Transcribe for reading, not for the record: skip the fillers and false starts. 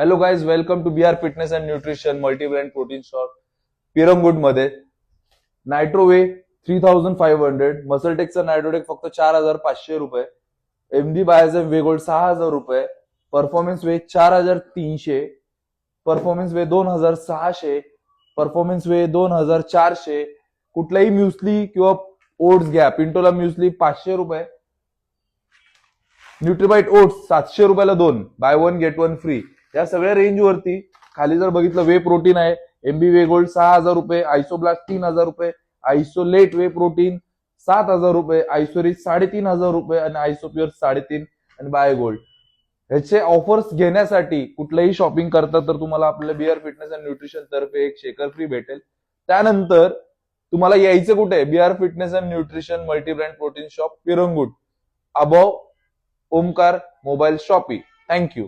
Hello guys, welcome to BR fitness and nutrition multi brand protein shop Pirangut मध्ये. Nitro वे 3500, मसलटेकचा नायट्रोटेक फक्त 4500 रुपये, MD बायोझेम वे gold 6000 रुपये, performance वे 4300, performance वे 2600, performance वे 2400. कुठलाही muesli किंवा oats घ्या, पिंटोला म्युस्ली 500 रुपये, न्यूट्रीबाईट ओट्स 700 रुपयाला 2, बाय 1 गेट 1 फ्री. या सगळ्या रेंज वरती खाली जर बघितलं, वे प्रोटीन आहे MB वे गोल्ड 6000 रुपये, आयसोब्लास्ट 3000 रुपये, आयसोलेट वे प्रोटीन 7000 रुपये, आयसोरिच 3500 रुपये आणि आयसोप्युअर 3.5 आणि बाय गोल्ड. ह्याचे ऑफर्स घेण्यासाठी कुठलंही शॉपिंग करता तर तुम्हाला आपल्या BR फिटनेस अँड न्यूट्रिशन तर्फे एक शेकर फ्री भेटेल. त्यानंतर तुम्हाला यायचं कुठे? BR fitness and nutrition multi brand protein shop Pirangut, above Omkar mobile shoppe. Thank you.